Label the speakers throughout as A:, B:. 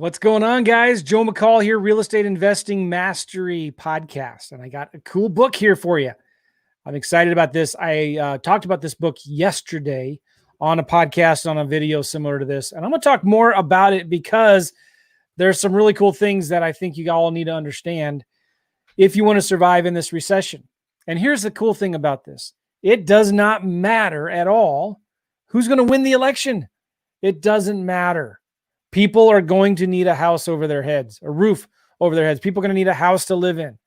A: What's going on, guys? Joe McCall here, Real Estate Investing Mastery Podcast. And I got a cool book here for you. I'm excited about this. I talked about this book yesterday on a podcast, on a video similar to this. And I'm going to talk more about it because there's some really cool things that I think you all need to understand if you want to survive in this recession. And here's the cool thing about this. It does not matter at all who's going to win the election. It doesn't matter. People are going to need a house over their heads, a roof over their heads. People are going to need a house to live in.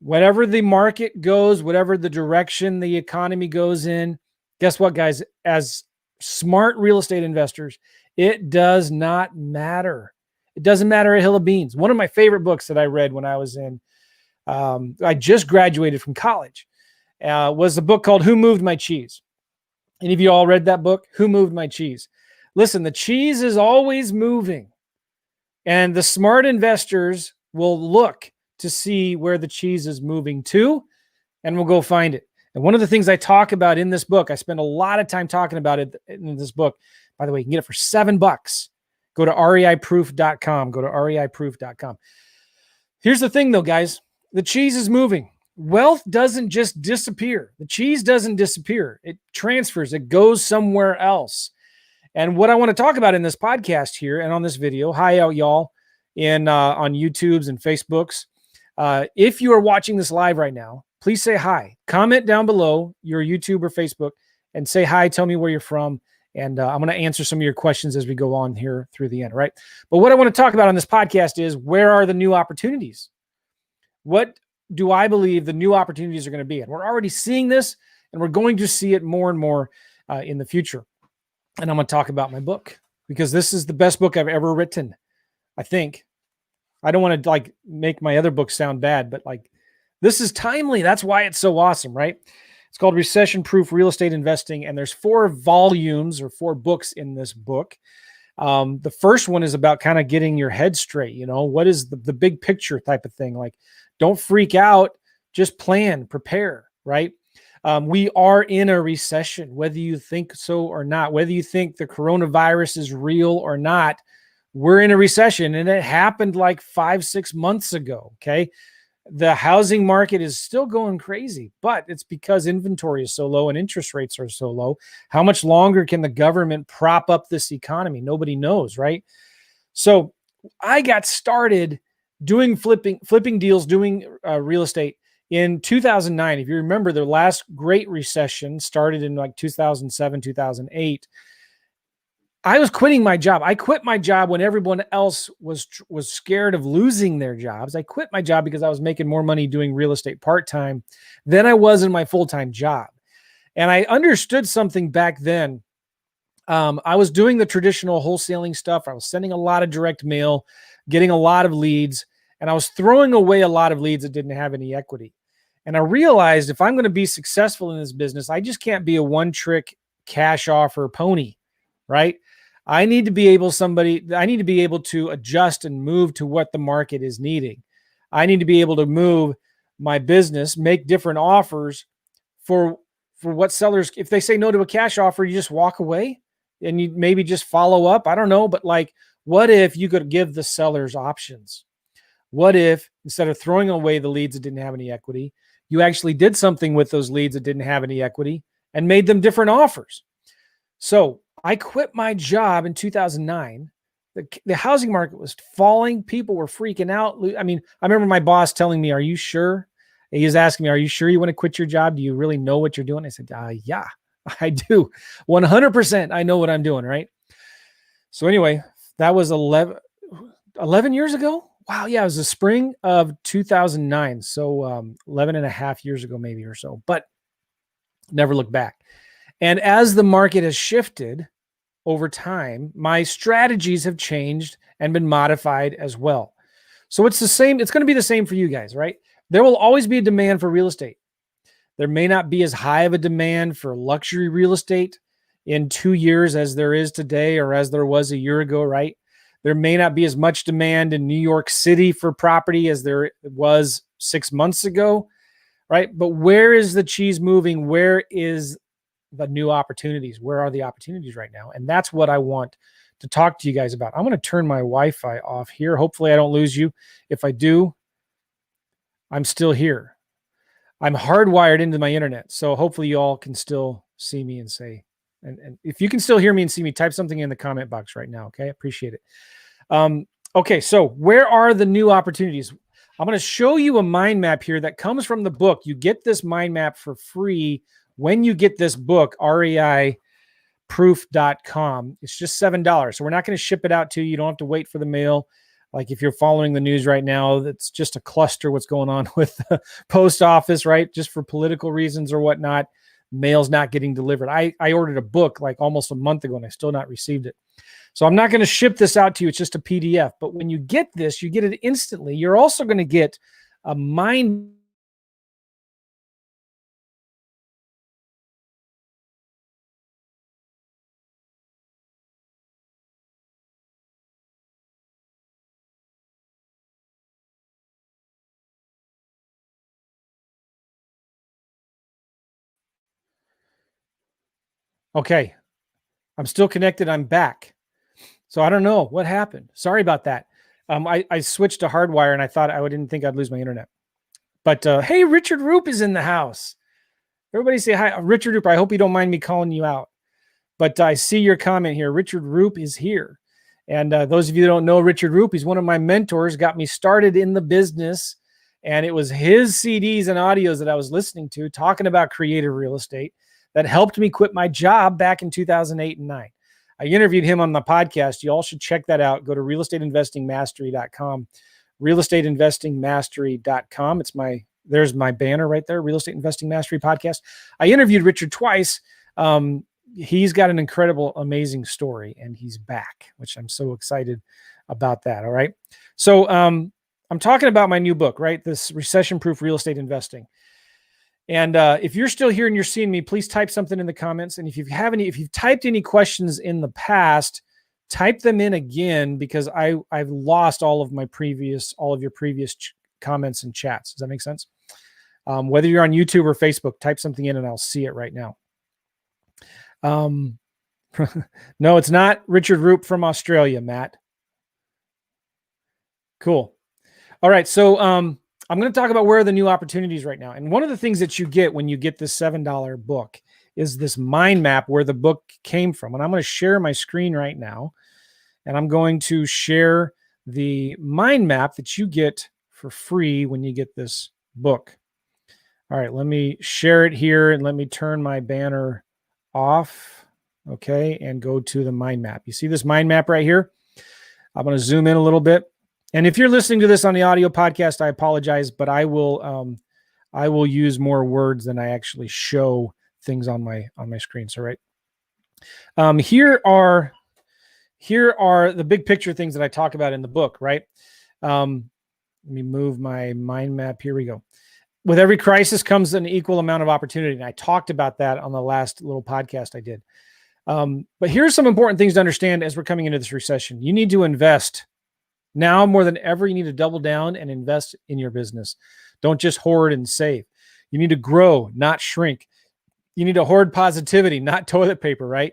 A: Whatever the market goes, whatever the direction the economy goes in, guess what, guys? As smart real estate investors, it does not matter. It doesn't matter a hill of beans. One of my favorite books that I read when I was I just graduated from college, was a book called Who Moved My Cheese? Any of you all read that book? Who Moved My Cheese? Listen, the cheese is always moving, and the smart investors will look to see where the cheese is moving to, and we'll go find it. And one of the things I talk about in this book, I spend a lot of time talking about it in this book. By the way, you can get it for $7. Go to reiproof.com. Go to reiproof.com. Here's the thing, though, guys. The cheese is moving. Wealth doesn't just disappear. The cheese doesn't disappear. It transfers. It goes somewhere else. And what I want to talk about in this podcast here and on this video, hi out y'all on YouTubes and Facebooks. If you are watching this live right now, please say hi. Comment down below your YouTube or Facebook and say hi. Tell me where you're from. And I'm going to answer some of your questions as we go on here through the end, right? But what I want to talk about on this podcast is, where are the new opportunities? What do I believe the new opportunities are going to be? And we're already seeing this, and we're going to see it more and more in the future. And I'm going to talk about my book, because this is the best book I've ever written, I think. I don't want to make my other books sound bad, but this is timely. That's why it's so awesome, right? It's called Recession Proof Real Estate Investing, and there's 4 volumes or 4 books in this book. The first one is about kind of getting your head straight. What is the big picture type of thing? Don't freak out, just plan, prepare, right? We are in a recession, whether you think so or not, whether you think the coronavirus is real or not. We're in a recession, and it happened 5-6 months ago. Okay. The housing market is still going crazy, but it's because inventory is so low and interest rates are so low. How much longer can the government prop up this economy? Nobody knows, right? So I got started doing flipping deals, doing real estate in 2009. If you remember, the last great recession started in 2007, 2008. I was quitting my job. I quit my job when everyone else was scared of losing their jobs. I quit my job because I was making more money doing real estate part-time than I was in my full-time job. And I understood something back then. I was doing the traditional wholesaling stuff. I was sending a lot of direct mail, getting a lot of leads, and I was throwing away a lot of leads that didn't have any equity. And I realized, if I'm going to be successful in this business, I just can't be a one-trick cash offer pony, right? I need to be able to adjust and move to what the market is needing. I need to be able to move my business, make different offers for what sellers, if they say no to a cash offer, you just walk away and you maybe just follow up. I don't know, but what if you could give the sellers options? What if, instead of throwing away the leads that didn't have any equity, you actually did something with those leads that didn't have any equity and made them different offers? So I quit my job in 2009. The housing market was falling. People were freaking out. I mean, I remember my boss telling me, "Are you sure?" He was asking me, "Are you sure you want to quit your job? Do you really know what you're doing?" I said, "Yeah, I do. 100%. I know what I'm doing." Right. So anyway, that was 11 years ago. Wow. Yeah. It was the spring of 2009. So 11 and a half years ago, maybe, or so, but never looked back. And as the market has shifted over time, my strategies have changed and been modified as well. So it's the same. It's going to be the same for you guys, right? There will always be a demand for real estate. There may not be as high of a demand for luxury real estate in 2 years as there is today, or as there was a year ago, right? There may not be as much demand in New York City for property as there was 6 months ago, right? But where is the cheese moving? Where is the new opportunities? Where are the opportunities right now? And that's what I want to talk to you guys about. I'm going to turn my Wi-Fi off here. Hopefully I don't lose you. If I do, I'm still here. I'm hardwired into my internet. So hopefully you all can still see me and say, and if you can still hear me and see me, type something in the comment box right now. Okay. Appreciate it. Okay. So where are the new opportunities? I'm going to show you a mind map here that comes from the book. You get this mind map for free when you get this book, REIProof.com. It's just $7. So we're not going to ship it out to you. You don't have to wait for the mail. Like if you're following the news right now, that's just a cluster what's going on with the post office, right? Just for political reasons or whatnot, mail's not getting delivered. I ordered a book like almost a month ago and I still not received it. So I'm not going to ship this out to you. It's just a PDF. But when you get this, you get it instantly. You're also going to get a mind. Okay. I'm still connected. I'm back. So I don't know what happened. Sorry about that. I switched to hardwire and I thought I didn't think I'd lose my internet. But hey, Richardroop is in the house. Everybody say hi. Richardroop, I hope you don't mind me calling you out. But I see your comment here. Richardroop is here. And those of you that don't know Richardroop, he's one of my mentors, got me started in the business. And it was his CDs and audios that I was listening to talking about creative real estate that helped me quit my job back in 2008 and 9. I interviewed him on the podcast. You all should check that out. Go to realestateinvestingmastery.com, realestateinvestingmastery.com. There's my banner right there, Real Estate Investing Mastery Podcast. I interviewed Richard twice. He's got an incredible, amazing story, and he's back, which I'm so excited about that. All right. So I'm talking about my new book, right? This recession-proof real estate investing. And if you're still here and you're seeing me, please type something in the comments. And if you've typed any questions in the past, type them in again, because I've lost all of your previous comments and chats. Does that make sense? Whether you're on YouTube or Facebook, type something in and I'll see it right now. No, it's not Richardroop from Australia, Matt. Cool. All right. So I'm going to talk about where are the new opportunities right now. And one of the things that you get when you get this $7 book is this mind map where the book came from. And I'm going to share my screen right now. And I'm going to share the mind map that you get for free when you get this book. All right, let me share it here and let me turn my banner off. Okay, and go to the mind map. You see this mind map right here? I'm going to zoom in a little bit. And if you're listening to this on the audio podcast, I apologize, but I will use more words than I actually show things on my screen. So right, here are the big picture things that I talk about in the book. Right, let me move my mind map. Here we go. With every crisis comes an equal amount of opportunity, and I talked about that on the last little podcast I did. But here's some important things to understand as we're coming into this recession. You need to invest. Now more than ever, you need to double down and invest in your business. Don't just hoard and save. You need to grow, not shrink. You need to hoard positivity, not toilet paper, right?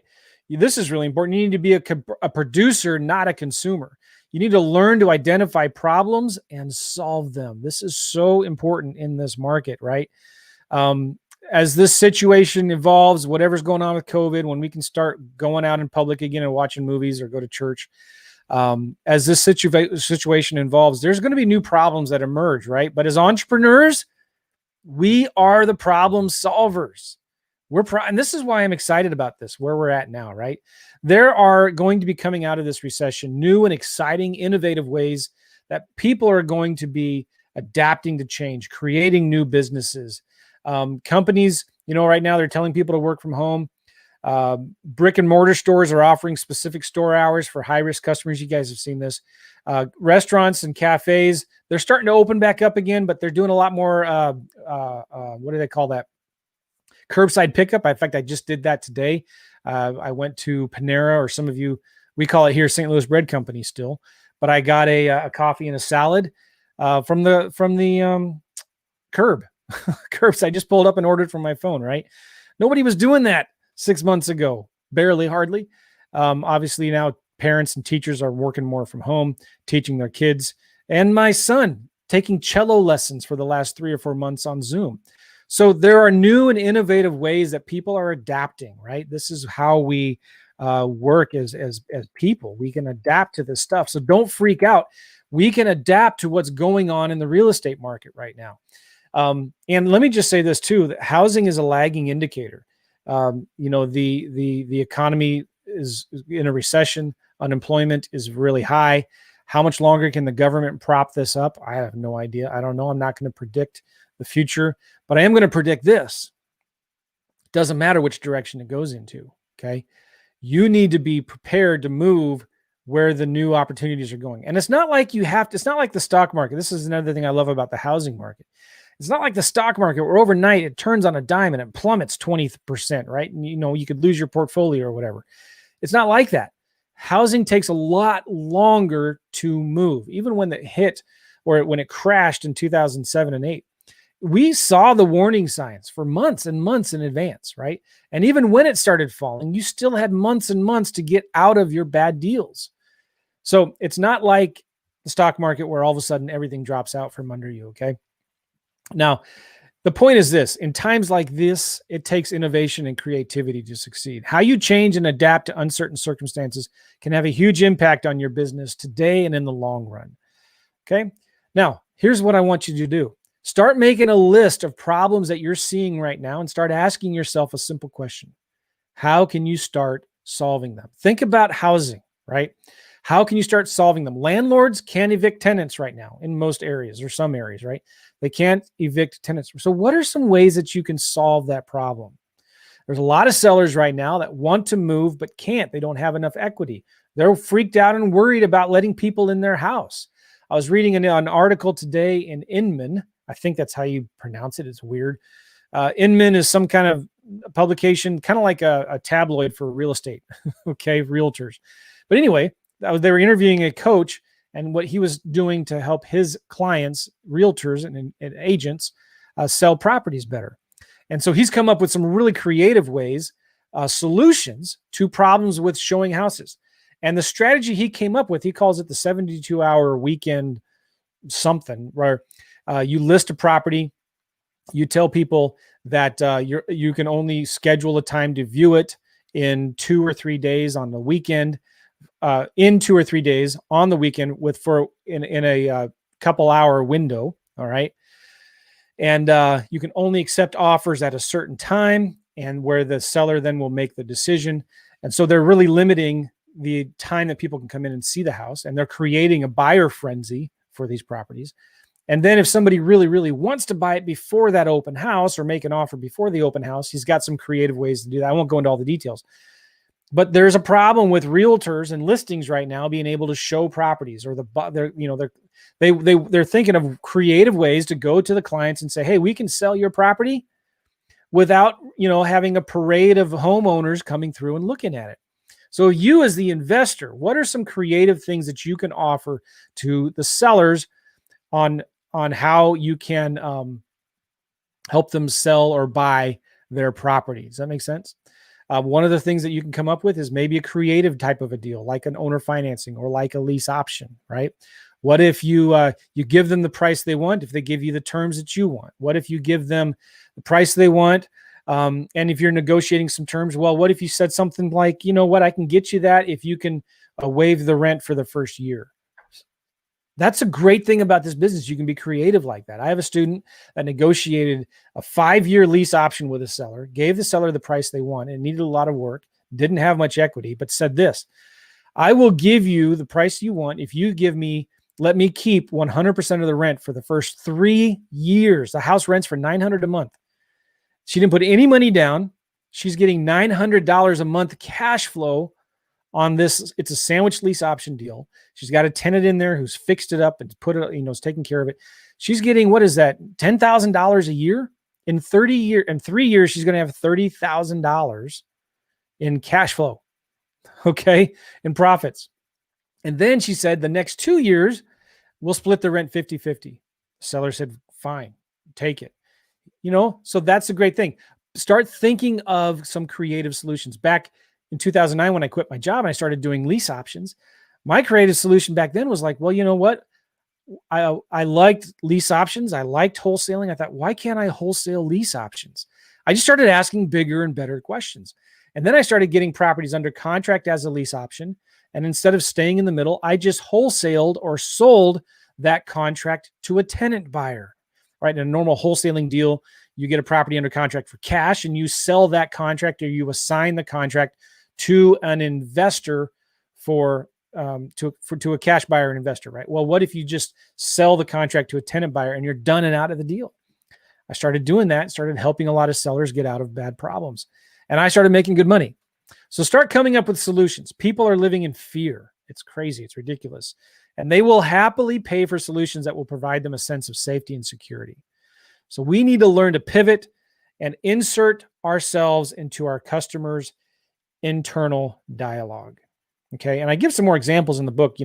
A: This is really important. You need to be a producer, not a consumer. You need to learn to identify problems and solve them. This is so important in this market, right? As this situation evolves, whatever's going on with COVID, when we can start going out in public again and watching movies or go to church, as this situation evolves, there's going to be new problems that emerge, right? But as entrepreneurs, we are the problem solvers. And this is why I'm excited about this, where we're at now, right? There are going to be coming out of this recession new and exciting, innovative ways that people are going to be adapting to change, creating new businesses. Companies, right now they're telling people to work from home. Brick and mortar stores are offering specific store hours for high-risk customers. You guys have seen this. Restaurants and cafes, they're starting to open back up again, but they're doing a lot more, what do they call that? Curbside pickup. In fact, I just did that today. I went to Panera, or some of you, we call it here St. Louis Bread Company still, but I got a coffee and a salad from the curb. Curbs. I just pulled up and ordered from my phone, right? Nobody was doing that 6 months ago. Barely, hardly. Obviously now parents and teachers are working more from home, teaching their kids, and my son taking cello lessons for the last 3 or 4 months on Zoom. So there are new and innovative ways that people are adapting, right? This is how we work as people. We can adapt to this stuff. So don't freak out. We can adapt to what's going on in the real estate market right now. And let me just say this too, that housing is a lagging indicator. The economy is in a recession. Unemployment is really high. How much longer can the government prop this up? I have no idea. I don't know. I'm not going to predict the future, but I am going to predict this. It doesn't matter which direction it goes into. Okay. You need to be prepared to move where the new opportunities are going. And it's not like it's not like the stock market. This is another thing I love about the housing market. It's not like the stock market where overnight it turns on a dime and it plummets 20%, right? And you could lose your portfolio or whatever. It's not like that. Housing takes a lot longer to move. Even when it hit or when it crashed in 2007 and 8, we saw the warning signs for months and months in advance, right? And even when it started falling, you still had months and months to get out of your bad deals. So it's not like the stock market where all of a sudden everything drops out from under you, okay? Now, the point is this: in times like this, it takes innovation and creativity to succeed. How you change and adapt to uncertain circumstances can have a huge impact on your business today and in the long run. Okay. Now, here's what I want you to do. Start making a list of problems that you're seeing right now and start asking yourself a simple question. How can you start solving them? Think about housing, right? How can you start solving them? Landlords can't evict tenants right now in most areas or some areas, right? They can't evict tenants. So what are some ways that you can solve that problem? There's a lot of sellers right now that want to move but can't. They don't have enough equity. They're freaked out and worried about letting people in their house. I was reading an article today in Inman. I think that's how you pronounce it. It's weird. Inman is some kind of publication, kind of like a tabloid for real estate, okay, realtors. But anyway, they were interviewing a coach and what he was doing to help his clients, realtors and agents, sell properties better. And so he's come up with some really creative ways, solutions to problems with showing houses. And the strategy he came up with, he calls it the 72-hour weekend something, where you list a property, you tell people that you can only schedule a time to view it in 2 or 3 days on the weekend. In 2 or 3 days on the weekend in a couple hour window. All right. And you can only accept offers at a certain time and where the seller then will make the decision. And so they're really limiting the time that people can come in and see the house, and they're creating a buyer frenzy for these properties. And then if somebody really, really wants to buy it before that open house or make an offer before the open house, he's got some creative ways to do that. I won't go into all the details. But there's a problem with realtors and listings right now being able to show properties, or they're thinking of creative ways to go to the clients and say, hey, we can sell your property without, having a parade of homeowners coming through and looking at it. So you as the investor, what are some creative things that you can offer to the sellers on how you can help them sell or buy their property? Does that make sense? One of the things that you can come up with is maybe a creative type of a deal, like an owner financing or like a lease option, right? What if you give them the price they want if they give you the terms that you want? What if you give them the price they want? And if you're negotiating some terms, well, what if you said something like, I can get you that if you can waive the rent for the first year? That's a great thing about this business. You can be creative like that. I have a student that negotiated a 5-year lease option with a seller, gave the seller the price they want, and needed a lot of work, didn't have much equity, but said this: I will give you the price you want if you let me keep 100% of the rent for the first 3 years. The house rents for $900 a month. She didn't put any money down. She's getting $900 a month cash flow on this. It's a sandwich lease option deal. She's got a tenant in there who's fixed it up and put it, is taking care of it. She's getting, what is that? $10,000 a year in 3 years. She's going to have $30,000 in cash flow. Okay. In profits. And then she said the next 2 years, we'll split the rent 50-50. The seller said, fine, take it. So that's a great thing. Start thinking of some creative solutions. Back in 2009, when I quit my job and I started doing lease options, my creative solution back then was like, well, you know what? I liked lease options. I liked wholesaling. I thought, why can't I wholesale lease options? I just started asking bigger and better questions. And then I started getting properties under contract as a lease option. And instead of staying in the middle, I just wholesaled or sold that contract to a tenant buyer, right? In a normal wholesaling deal, you get a property under contract for cash and you sell that contract, or you assign the contract to an investor to a cash buyer and investor, right? Well, what if you just sell the contract to a tenant buyer and you're done and out of the deal? I started doing that, started helping a lot of sellers get out of bad problems, and I started making good money. So start coming up with solutions. People are living in fear. It's crazy. It's ridiculous. And they will happily pay for solutions that will provide them a sense of safety and security. So we need to learn to pivot and insert ourselves into our customers' internal dialogue. Okay. And I give some more examples in the book,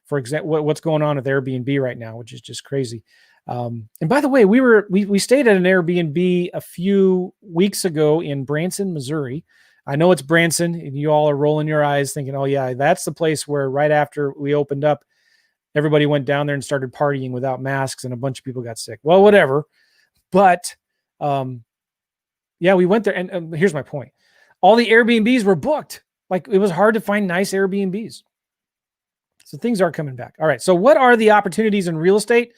A: for example, what's going on with Airbnb right now, which is just crazy. And by the way, we stayed at an Airbnb a few weeks ago in Branson, Missouri. I know it's Branson, and you all are rolling your eyes thinking, oh yeah, that's the place where right after we opened up, everybody went down there and started partying without masks and a bunch of people got sick. Well, whatever. But yeah, we went there. And here's my point. All the Airbnbs were booked. Like, it was hard to find nice Airbnbs. So things are coming back. All right. So what are the opportunities in real estate?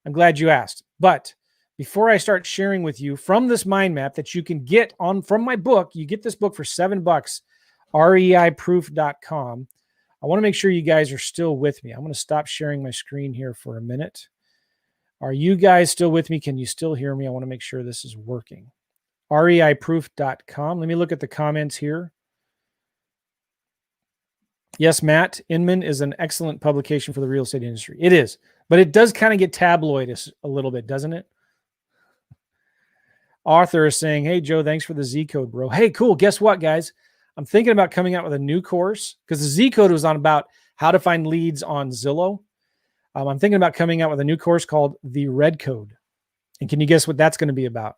A: I'm glad you asked. But before I start sharing with you from this mind map that you can get from my book, you get this book for $7, reiproof.com. I want to make sure you guys are still with me. I'm going to stop sharing my screen here for a minute. Are you guys still with me? Can you still hear me? I want to make sure this is working. reiproof.com. Let me look at the comments here. Yes, Matt, Inman is an excellent publication for the real estate industry. It is, but it does kind of get tabloid a little bit, doesn't it? Arthur is saying, hey, Joe, thanks for the Z code, bro. Hey, cool. Guess what, guys? I'm thinking about coming out with a new course because the Z code was on about how to find leads on Zillow. I'm thinking about coming out with a new course called the Red Code. And can you guess what that's going to be about?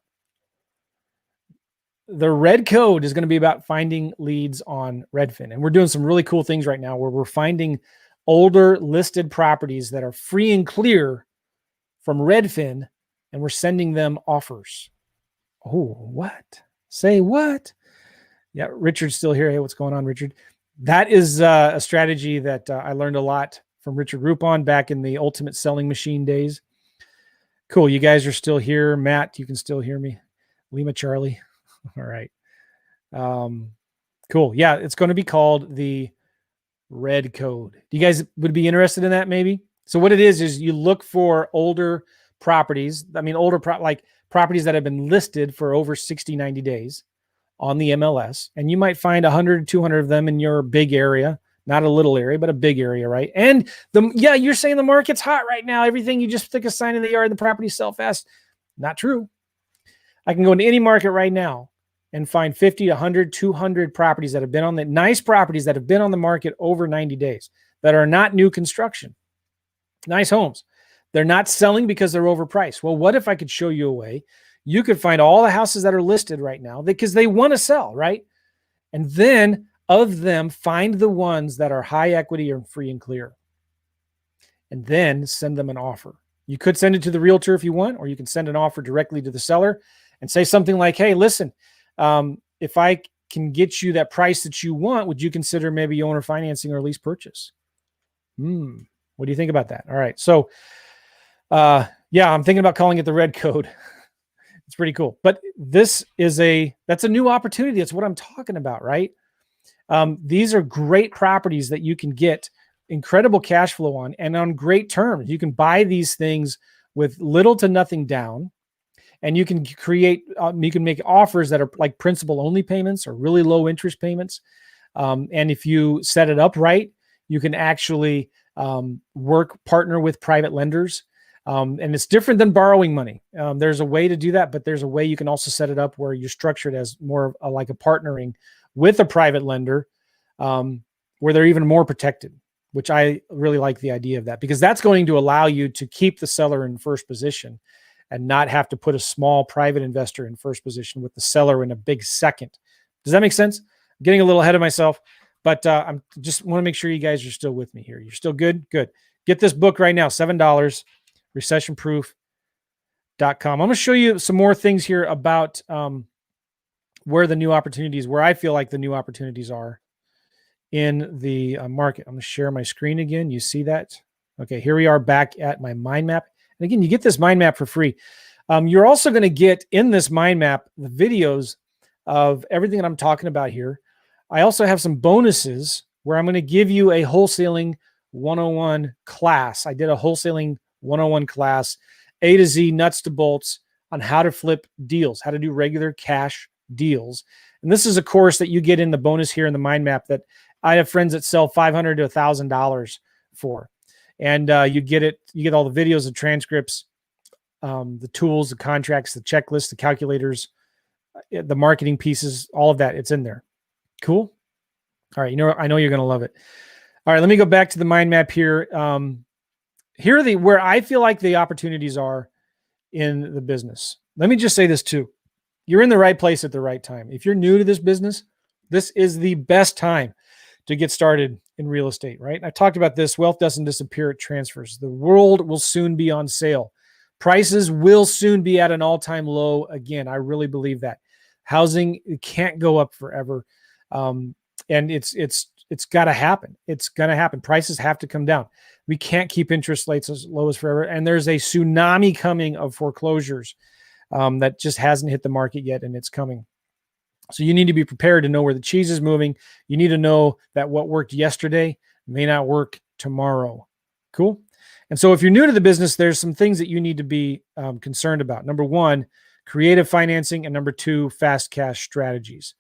A: The Red Code is going to be about finding leads on Redfin. And we're doing some really cool things right now where we're finding older listed properties that are free and clear from Redfin, and we're sending them offers. Oh, what? Say what? Yeah, Richard's still here. Hey, what's going on, Richard? That is a strategy that I learned a lot from Richardroop on back in the Ultimate Selling Machine days. Cool. You guys are still here. Matt, you can still hear me. Lima Charlie. All right. Cool. Yeah, it's going to be called the Red Code. You guys would be interested in that maybe? So what it is you look for older properties. I mean, like properties that have been listed for over 60, 90 days on the MLS. And you might find 100, 200 of them in your big area, not a little area, but a big area, right? And you're saying the market's hot right now. Everything, you just stick a sign in the yard, the properties sell fast. Not true. I can go into any market right now and find 50, 100, 200 properties that have been on nice properties that have been on the market over 90 days that are not new construction. Nice homes. They're not selling because they're overpriced. Well, what if I could show you a way you could find all the houses that are listed right now because they want to sell, right? And then of them, find the ones that are high equity or free and clear, and then send them an offer. You could send it to the realtor if you want, or you can send an offer directly to the seller and say something like, hey, listen, if I can get you that price that you want, would you consider maybe owner financing or lease purchase? What do you think about that? All right. So, yeah, I'm thinking about calling it the Red Code. It's pretty cool. But that's a new opportunity. That's what I'm talking about, right? These are great properties that you can get incredible cash flow on and on great terms. You can buy these things with little to nothing down, and you can make offers that are like principal only payments or really low interest payments. And if you set it up right, you can actually partner with private lenders. And it's different than borrowing money. There's a way to do that, but there's a way you can also set it up where you're structured as more like a partnering with a private lender, where they're even more protected, which I really like the idea of that, because that's going to allow you to keep the seller in first position and not have to put a small private investor in first position with the seller in a big second. Does that make sense? I'm getting a little ahead of myself, but I'm just want to make sure you guys are still with me here. You're still good? Good. Get this book right now, $7, recessionproof.com. I'm going to show you some more things here about where the new opportunities, where I feel like the new opportunities are in the market. I'm going to share my screen again. You see that? Okay, here we are back at my mind map. And again, you get this mind map for free. You're also going to get in this mind map the videos of everything that I'm talking about here. I also have some bonuses where I'm going to give you a wholesaling 101 class. I did a wholesaling 101 class, A to Z, nuts to bolts, on how to flip deals, how to do regular cash deals. And this is a course that you get in the bonus here in the mind map that I have friends that sell $500 to $1,000 for. And you get it. You get all the videos, the transcripts, the tools, the contracts, the checklists, the calculators, the marketing pieces, all of that. It's in there. Cool. All right. I know you're going to love it. All right. Let me go back to the mind map here. Here are where I feel like the opportunities are in the business. Let me just say this too. You're in the right place at the right time. If you're new to this business, this is the best time to get started in real estate, right? I talked about this. Wealth doesn't disappear, it transfers. The world will soon be on sale. Prices will soon be at an all-time low again. I really believe that. Housing can't go up forever. And it's got to happen. It's going to happen. Prices have to come down. We can't keep interest rates as low as forever. And there's a tsunami coming of foreclosures that just hasn't hit the market yet, and it's coming. So you need to be prepared to know where the cheese is moving. You need to know that what worked yesterday may not work tomorrow. Cool. And so if you're new to the business, there's some things that you need to be concerned about. Number one, creative financing. And number two, fast cash strategies.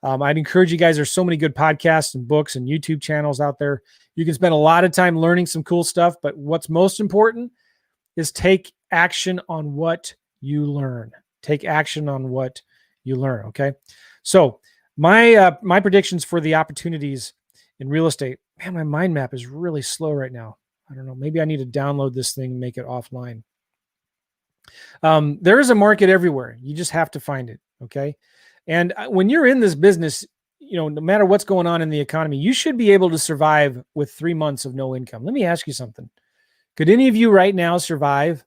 A: I'd encourage you guys. There's so many good podcasts and books and YouTube channels out there. You can spend a lot of time learning some cool stuff, but what's most important is take action on what you learn. Take action on what you learn. Okay. So my predictions for the opportunities in real estate, man, my mind map is really slow right now. I don't know. Maybe I need to download this thing and make it offline. There is a market everywhere. You just have to find it. Okay. And when you're in this business, no matter what's going on in the economy, you should be able to survive with 3 months of no income. Let me ask you something. Could any of you right now survive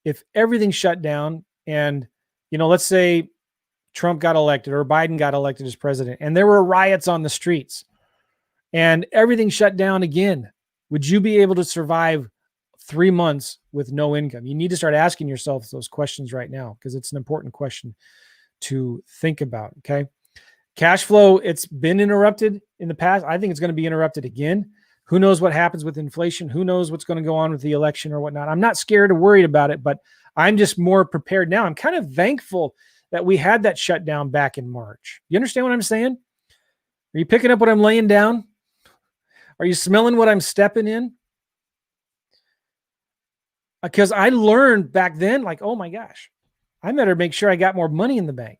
A: if everything shut down and, let's say Trump got elected or Biden got elected as president and there were riots on the streets and everything shut down again? Would you be able to survive 3 months with no income? You need to start asking yourself those questions right now because it's an important question to think about. Okay. Cash flow, it's been interrupted in the past. I think it's going to be interrupted again. Who knows what happens with inflation? Who knows what's going to go on with the election or whatnot? I'm not scared or worried about it, but I'm just more prepared now. I'm kind of thankful that we had that shutdown back in March. You understand what I'm saying? Are you picking up what I'm laying down? Are you smelling what I'm stepping in? Because I learned back then, like, oh my gosh, I better make sure I got more money in the bank.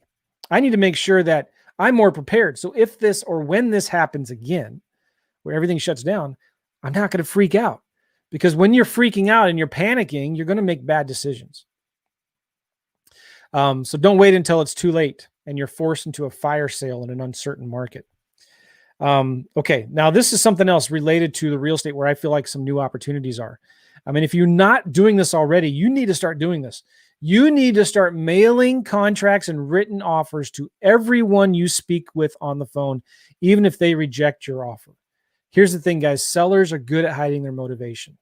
A: I need to make sure that I'm more prepared. So if this or when this happens again, where everything shuts down, I'm not going to freak out. Because when you're freaking out and you're panicking, you're going to make bad decisions. So don't wait until it's too late and you're forced into a fire sale in an uncertain market. Okay, now this is something else related to the real estate where I feel like some new opportunities are. I mean, if you're not doing this already, you need to start doing this. You need to start mailing contracts and written offers to everyone you speak with on the phone, even if they reject your offer. Here's the thing, guys. Sellers are good at hiding their motivation.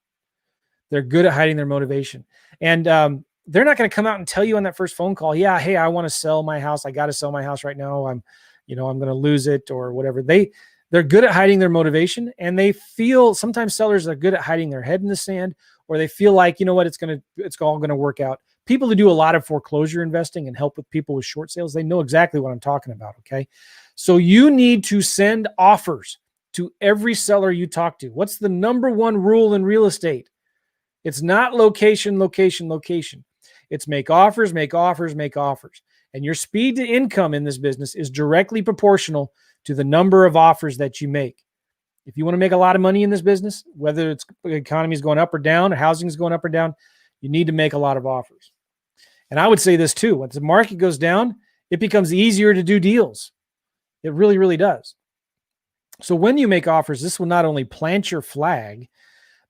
A: They're good at hiding their motivation. And they're not going to come out and tell you on that first phone call, yeah, hey, I want to sell my house. I got to sell my house right now. I'm going to lose it or whatever. They're good at hiding their motivation, and they feel sometimes sellers are good at hiding their head in the sand, or they feel like, it's all going to work out. People who do a lot of foreclosure investing and help with people with short sales, they know exactly what I'm talking about. Okay. So you need to send offers to every seller you talk to. What's the number one rule in real estate? It's not location, location, location. It's make offers, make offers, make offers. And your speed to income in this business is directly proportional to the number of offers that you make. If you want to make a lot of money in this business, whether it's the economy is going up or down, or housing is going up or down, you need to make a lot of offers. And I would say this too, once the market goes down, it becomes easier to do deals. It really, really does. So when you make offers, this will not only plant your flag,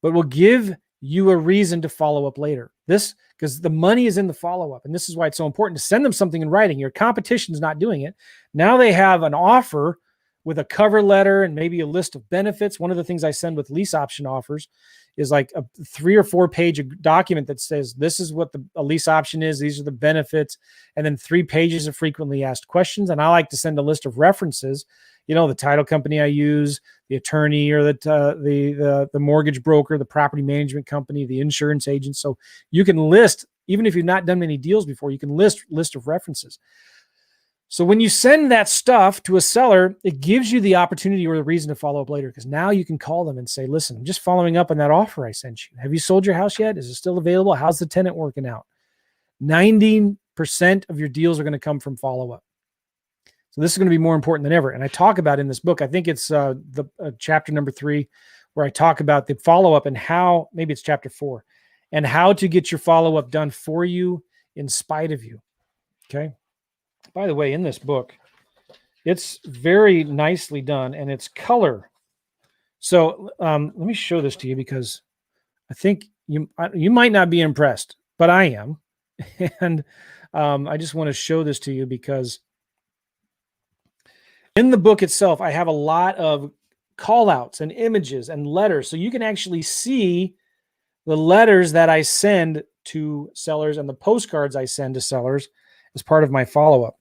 A: but will give you a reason to follow up later. This, because the money is in the follow-up. And this is why it's so important to send them something in writing. Your competition's not doing it. Now they have an offer with a cover letter and maybe a list of benefits. One of the things I send with lease option offers is like a 3 or 4 page document that says, this is what a lease option is. These are the benefits. And then 3 pages of frequently asked questions. And I like to send a list of references, the title company I use, the attorney, or the mortgage broker, the property management company, the insurance agent. So you can list, even if you've not done many deals before, you can list of references. So when you send that stuff to a seller, it gives you the opportunity or the reason to follow up later, because now you can call them and say, listen, I'm just following up on that offer I sent you. Have you sold your house yet? Is it still available? How's the tenant working out? 90% of your deals are going to come from follow-up. So this is going to be more important than ever. And I talk about in this book, I think it's the chapter number 3, where I talk about the follow-up and how, maybe it's chapter 4, and how to get your follow-up done for you in spite of you. Okay. By the way, in this book, it's very nicely done and it's color. So let me show this to you, because I think you might not be impressed, but I am. And I just want to show this to you because in the book itself, I have a lot of call outs and images and letters. So you can actually see the letters that I send to sellers and the postcards I send to sellers as part of my follow-up.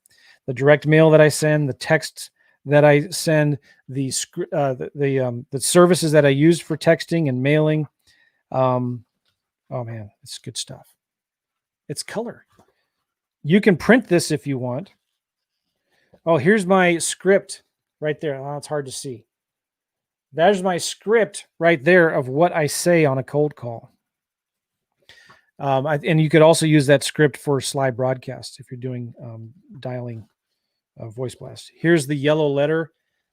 A: The direct mail that I send, the texts that I send, the services that I use for texting and mailing. Oh man, it's good stuff. It's color. You can print this if you want. Oh, here's my script right there. Oh, it's hard to see. There's my script right there of what I say on a cold call. And you could also use that script for slide broadcasts if you're doing dialing voice blast. Here's the yellow letter.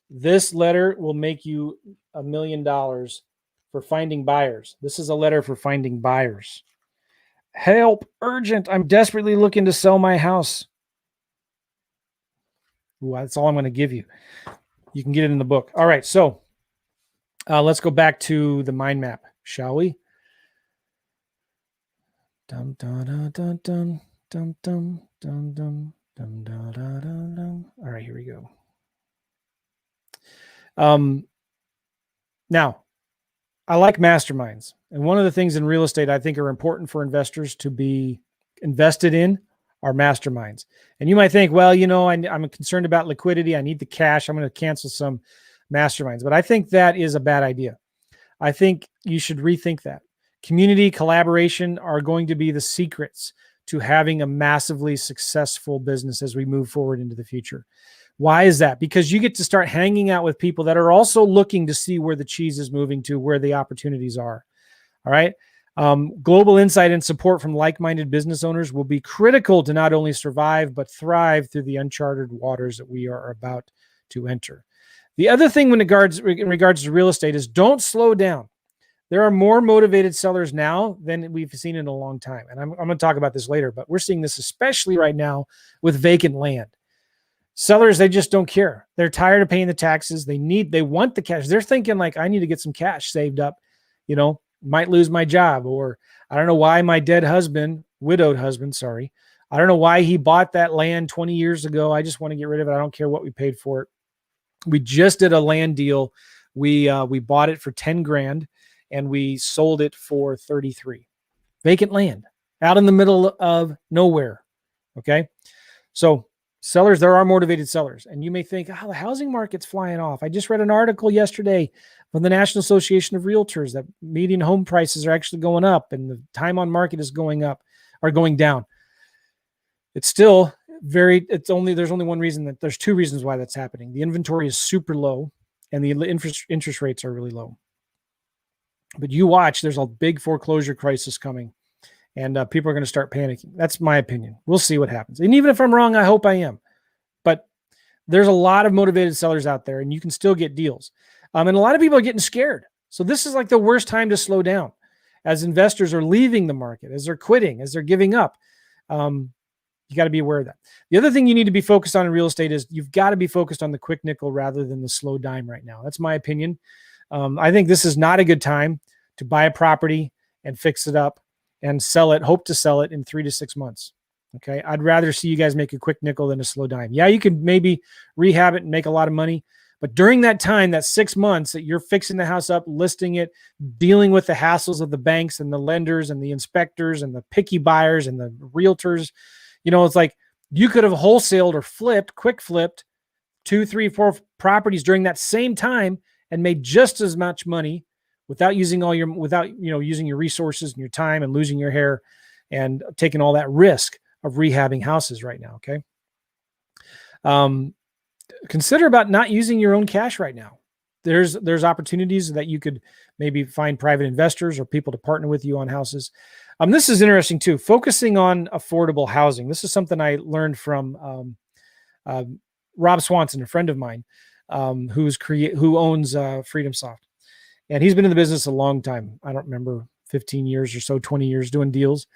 A: This letter will make you $1 million for finding buyers. This is a letter for finding buyers. Help, urgent. I'm desperately looking to sell my house. Ooh, that's all I'm going to give you. You can get it in the book. All right, so let's go back to the mind map, shall we? Dum dum dum dum dum dum dum dum dum dum dum dum dum. All right, here we go. Now, I like masterminds, and one of the things in real estate I think are important for investors to be invested in are masterminds. And you might think, well, I'm concerned about liquidity. I need the cash. I'm going to cancel some masterminds. But I think that is a bad idea. I think you should rethink that. Community collaboration are going to be the secrets to having a massively successful business as we move forward into the future. Why is that? Because you get to start hanging out with people that are also looking to see where the cheese is moving to, where the opportunities are. All right. Global insight and support from like-minded business owners will be critical to not only survive, but thrive through the uncharted waters that we are about to enter. The other thing in regards to real estate is don't slow down. There are more motivated sellers now than we've seen in a long time. And I'm going to talk about this later, but we're seeing this especially right now with vacant land. Sellers, they just don't care. They're tired of paying the taxes. They want the cash. They're thinking like, I need to get some cash saved up, might lose my job, or I don't know why my widowed husband, I don't know why he bought that land 20 years ago. I just want to get rid of it. I don't care what we paid for it. We just did a land deal. We bought it for 10 grand and we sold it for 33. Vacant land out in the middle of nowhere. Okay. So sellers, there are motivated sellers. And you may think, the housing market's flying off. I just read an article yesterday from the National Association of Realtors that median home prices are actually going up and the time on market is going down. It's still there's only one reason there's 2 reasons why that's happening. The inventory is super low and the interest rates are really low. But you watch, there's a big foreclosure crisis coming. And people are going to start panicking. That's my opinion. We'll see what happens. And even if I'm wrong, I hope I am. But there's a lot of motivated sellers out there, and you can still get deals. And a lot of people are getting scared. So this is like the worst time to slow down as investors are leaving the market, as they're quitting, as they're giving up. You got to be aware of that. The other thing you need to be focused on in real estate is you've got to be focused on the quick nickel rather than the slow dime right now. That's my opinion. I think this is not a good time to buy a property and fix it up and sell it, hope to sell it in 3 to 6 months. Okay. I'd rather see you guys make a quick nickel than a slow dime. Yeah, you could maybe rehab it and make a lot of money, but during that time, that 6 months that you're fixing the house up, listing it, dealing with the hassles of the banks and the lenders and the inspectors and the picky buyers and the realtors, it's like you could have wholesaled or quick flipped 2, 3, 4 properties during that same time and made just as much money without using using your resources and your time and losing your hair and taking all that risk of rehabbing houses right now. Okay. Consider about not using your own cash right now. There's opportunities that you could maybe find private investors or people to partner with you on houses. This is interesting too, focusing on affordable housing. This is something I learned from Rob Swanson, a friend of mine, who owns Freedom Soft. And he's been in the business a long time. I don't remember, 15 years or so, 20 years doing deals.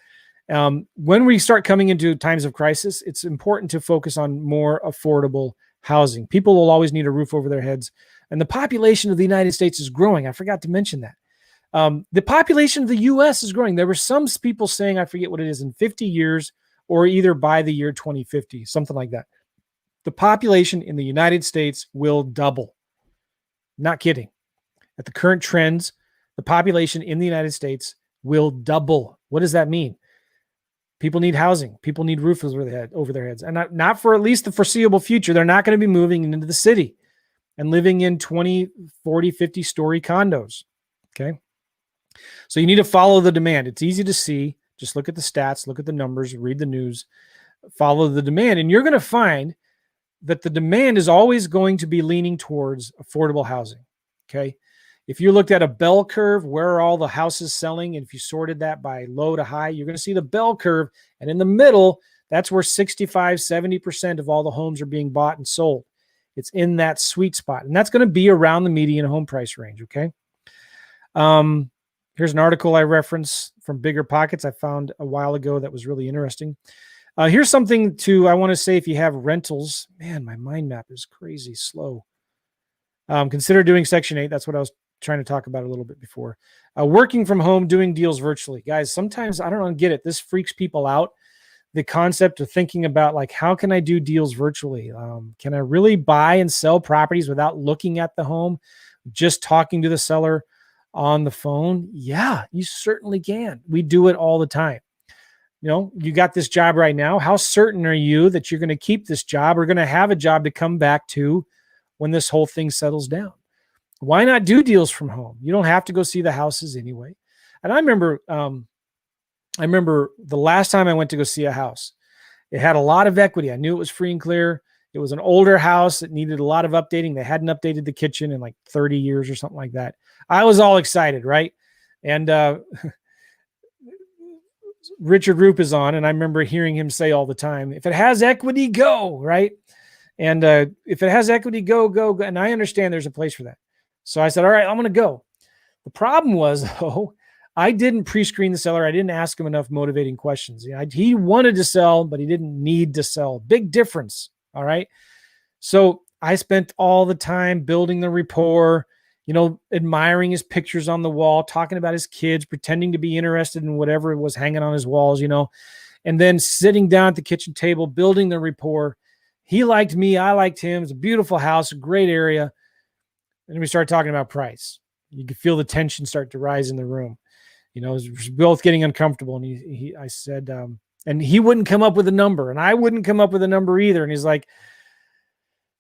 A: When we start coming into times of crisis, it's important to focus on more affordable housing. People will always need a roof over their heads. And the population of the United States is growing. I forgot to mention that. The population of the U.S. is growing. There were some people saying, I forget what it is, in 50 years or either by the year 2050, something like that. The population in the United States will double. Not kidding. At the current trends, the population in the United States will double. What does that mean? People need housing. People need roofs over their heads. And not for at least the foreseeable future. They're not going to be moving into the city and living in 20, 40, 50-story condos. Okay. So you need to follow the demand. It's easy to see. Just look at the stats, look at the numbers, read the news, follow the demand. And you're going to find that the demand is always going to be leaning towards affordable housing. Okay. If you looked at a bell curve, where are all the houses selling? And if you sorted that by low to high, you're going to see the bell curve. And in the middle, that's where 65, 70% of all the homes are being bought and sold. It's in that sweet spot. And that's going to be around the median home price range. Okay. Here's an article I reference from Bigger Pockets I found a while ago that was really interesting. Here's something I want to say if you have rentals. Man, my mind map is crazy slow. Consider doing Section 8. That's what I was trying to talk about a little bit before. Working from home, doing deals virtually. Guys, sometimes I don't get it. This freaks people out. The concept of thinking about like, how can I do deals virtually? Can I really buy and sell properties without looking at the home, just talking to the seller on the phone? Yeah, you certainly can. We do it all the time. You got this job right now. How certain are you that you're going to keep this job or going to have a job to come back to when this whole thing settles down? Why not do deals from home? You don't have to go see the houses anyway. And I remember the last time I went to go see a house, it had a lot of equity. I knew it was free and clear. It was an older house. It needed a lot of updating. They hadn't updated the kitchen in like 30 years or something like that. I was all excited, right? And Richardroop is on, and I remember hearing him say all the time, if it has equity, go, right? And if it has equity, go. And I understand there's a place for that. So I said, all right, I'm going to go. The problem was, though, I didn't pre-screen the seller. I didn't ask him enough motivating questions. He wanted to sell, but he didn't need to sell. Big difference, all right? So I spent all the time building the rapport, admiring his pictures on the wall, talking about his kids, pretending to be interested in whatever was hanging on his walls, and then sitting down at the kitchen table, building the rapport. He liked me. I liked him. It's a beautiful house, a great area. And then we started talking about price. You could feel the tension start to rise in the room. It was both getting uncomfortable. And I said, and he wouldn't come up with a number, and I wouldn't come up with a number either. And he's like,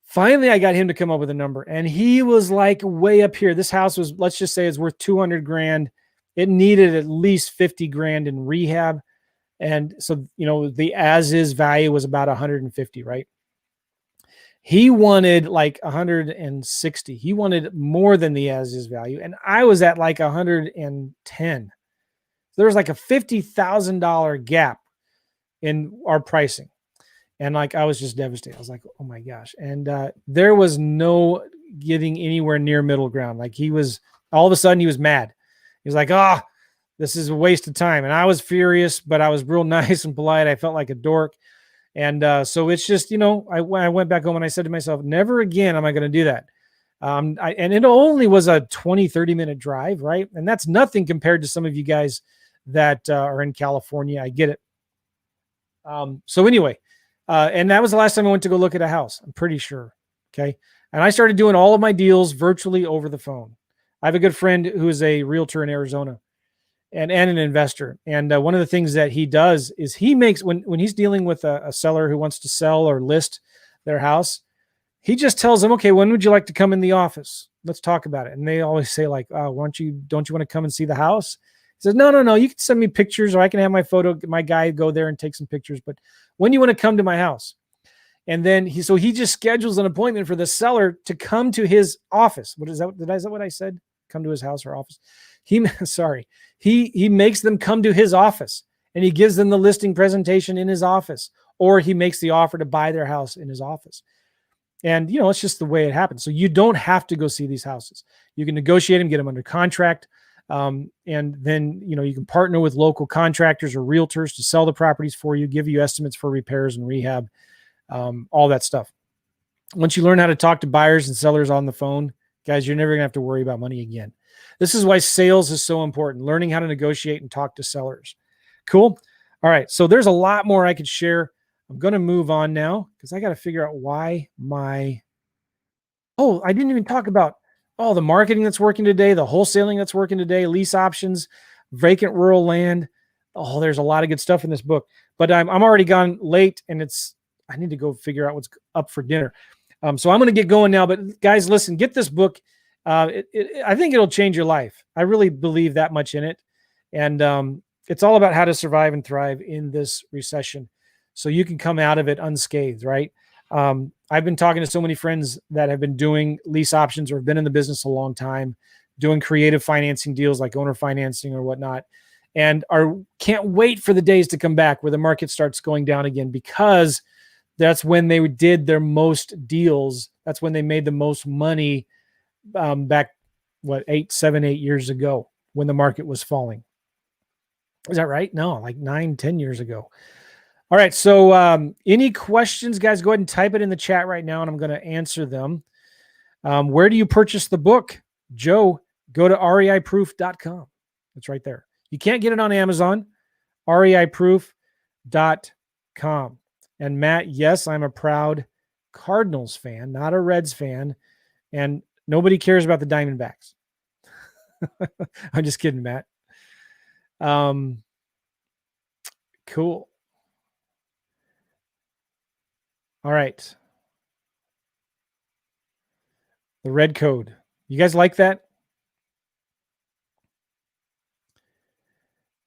A: finally, I got him to come up with a number, and he was like way up here. This house was, let's just say, it's worth $200,000. It needed at least $50,000 in rehab. And so, the as-is value was about 150, right? He wanted like 160. He wanted more than the as-is value. And I was at like 110. There was like a $50,000 gap in our pricing. And like, I was just devastated. I was like, oh my gosh. And there was no getting anywhere near middle ground. Like all of a sudden he was mad. He was like, this is a waste of time. And I was furious, but I was real nice and polite. I felt like a dork. And so it's just, when I went back home and I said to myself, never again am I going to do that. And it only was a 20, 30-minute drive, right? And that's nothing compared to some of you guys that are in California. I get it. So anyway, and that was the last time I went to go look at a house, I'm pretty sure. Okay. And I started doing all of my deals virtually over the phone. I have a good friend who is a realtor in Arizona and an investor. And one of the things that he does is he makes, when he's dealing with a seller who wants to sell or list their house, he just tells them, okay, when would you like to come in the office? Let's talk about it. And they always say like, oh, don't you want to come and see the house? He says, no. You can send me pictures, or I can have my guy go there and take some pictures. But when do you want to come to my house? And then he just schedules an appointment for the seller to come to his office. Is that what I said? Come to his house or office? He makes them come to his office, and he gives them the listing presentation in his office, or he makes the offer to buy their house in his office. And, it's just the way it happens. So you don't have to go see these houses. You can negotiate them, get them under contract. And then, you can partner with local contractors or realtors to sell the properties for you, give you estimates for repairs and rehab, all that stuff. Once you learn how to talk to buyers and sellers on the phone, guys, you're never going to have to worry about money again. This is why sales is so important, learning how to negotiate and talk to sellers. Cool. All right. So there's a lot more I could share. I'm going to move on now because I got to figure out why I didn't even talk about the marketing that's working today, the wholesaling that's working today, lease options, vacant rural land. Oh, there's a lot of good stuff in this book, but I'm already gone late, and I need to go figure out what's up for dinner. So I'm going to get going now, but guys, listen, get this book. I think it'll change your life. I really believe that much in it. And it's all about how to survive and thrive in this recession, so you can come out of it unscathed, right? I've been talking to so many friends that have been doing lease options or have been in the business a long time, doing creative financing deals like owner financing or whatnot, and can't wait for the days to come back where the market starts going down again, because that's when they did their most deals. That's when they made the most money back, 8 years ago when the market was falling. Is that right? No, like 9-10 years ago. All right. So any questions, guys, go ahead and type it in the chat right now, and I'm going to answer them. Where do you purchase the book? Joe, go to reiproof.com. It's right there. You can't get it on Amazon, reiproof.com. And Matt, yes, I'm a proud Cardinals fan, not a Reds fan. And nobody cares about the Diamondbacks. I'm just kidding, Matt. Cool. All right. The red code. You guys like that?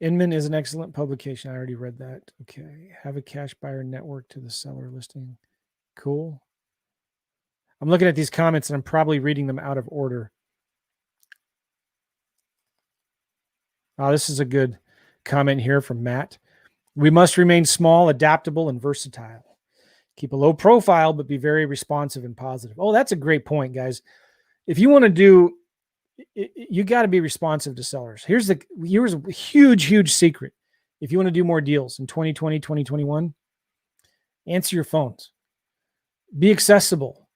A: Inman is an excellent publication. I already read that. Okay. Have a cash buyer network to the seller listing. Cool. I'm looking at these comments and I'm probably reading them out of order. Oh, this is a good comment here from Matt. We must remain small, adaptable, and versatile. Keep a low profile, but be very responsive and positive. Oh, that's a great point, guys. If you want to do, you got to be responsive to sellers. Here's a huge secret. If you want to do more deals in 2020, 2021, answer your phones. Be accessible.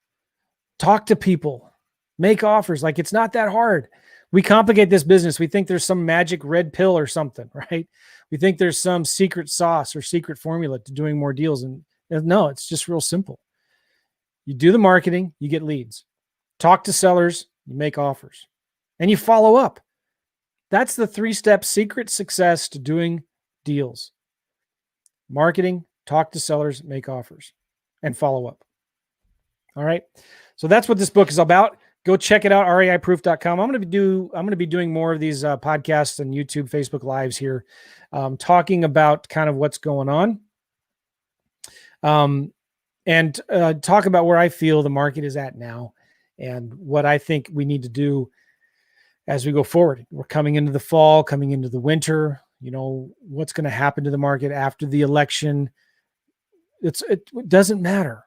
A: Talk to people. Make offers. Like, it's not that hard. We complicate this business. We think there's some magic red pill or something, right? We think there's some secret sauce or secret formula to doing more deals. And no, it's just real simple. You do the marketing, you get leads. Talk to sellers, you make offers. And you follow up. That's the 3-step secret success to doing deals. Marketing, talk to sellers, make offers, and follow up. All right. So that's what this book is about. Go check it out, reiproof.com. I'm going to be doing more of these podcasts and YouTube, Facebook Lives here, talking about kind of what's going on, and talk about where I feel the market is at now and what I think we need to do as we go forward. We're coming into the fall, coming into the winter. What's going to happen to the market after the election? It doesn't matter.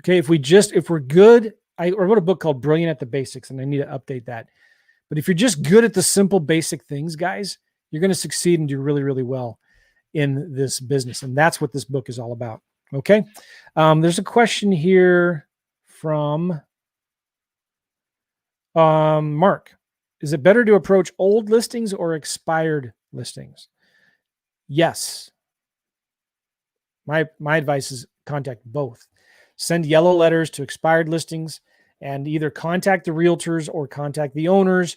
A: Okay, if we're good. I wrote a book called Brilliant at the Basics, and I need to update that. But if you're just good at the simple, basic things, guys, you're going to succeed and do really, really well in this business. And that's what this book is all about. Okay. There's a question here from Mark. Is it better to approach old listings or expired listings? Yes. My advice is contact both. Send yellow letters to expired listings and either contact the realtors or contact the owners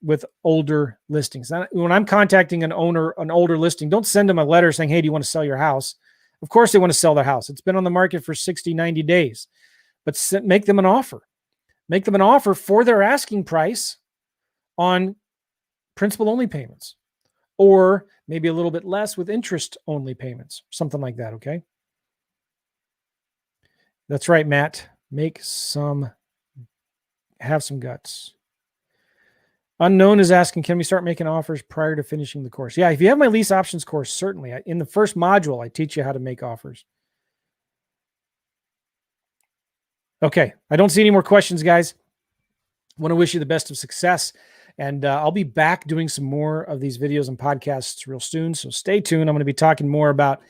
A: with older listings. When I'm contacting an older listing, don't send them a letter saying, hey, do you want to sell your house? Of course they want to sell their house. It's been on the market for 60, 90 days, but make them an offer. Make them an offer for their asking price on principal only payments, or maybe a little bit less with interest only payments, something like that. Okay. That's right, Matt. Have some guts. Unknown is asking, can we start making offers prior to finishing the course? Yeah, if you have my lease options course, certainly. In the first module, I teach you how to make offers. Okay, I don't see any more questions, guys. I want to wish you the best of success. And I'll be back doing some more of these videos and podcasts real soon. So stay tuned. I'm going to be talking more about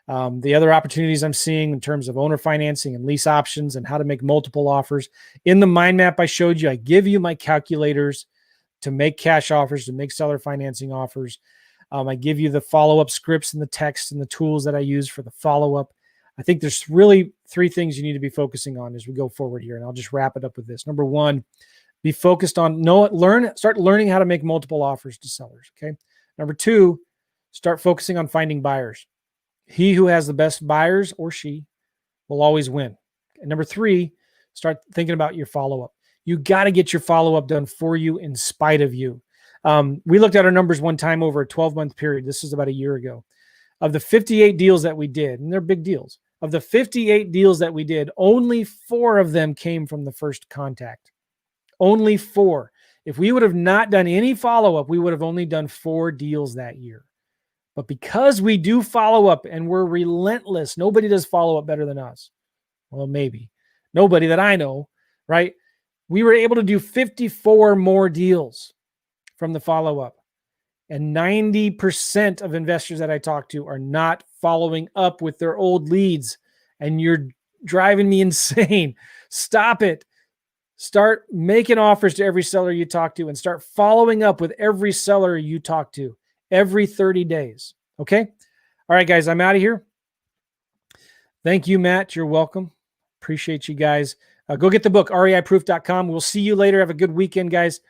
A: the other opportunities I'm seeing in terms of owner financing and lease options and how to make multiple offers. In the mind map I showed you, I give you my calculators to make cash offers, to make seller financing offers. I give you the follow-up scripts and the text and the tools that I use for the follow-up. I think there's really 3 things you need to be focusing on as we go forward here. And I'll just wrap it up with this. Number 1, be focused on start learning how to make multiple offers to sellers. Okay. Number 2, start focusing on finding buyers. He who has the best buyers, or she, will always win. And number 3, start thinking about your follow-up. You got to get your follow-up done for you in spite of you. We looked at our numbers one time over a 12-month period. This was about a year ago. Of the 58 deals that we did, and they're big deals, of the 58 deals that we did, only 4 of them came from the first contact. Only 4. If we would have not done any follow-up, we would have only done 4 deals that year. But because we do follow-up and we're relentless, nobody does follow-up better than us. Well, maybe. Nobody that I know, right? We were able to do 54 more deals from the follow-up. And 90% of investors that I talk to are not following up with their old leads. And you're driving me insane. Stop it. Start making offers to every seller you talk to and start following up with every seller you talk to every 30 days. Okay? All right, guys, I'm out of here. Thank you, Matt. You're welcome. Appreciate you guys. Go get the book, reiproof.com. We'll see you later. Have a good weekend, guys.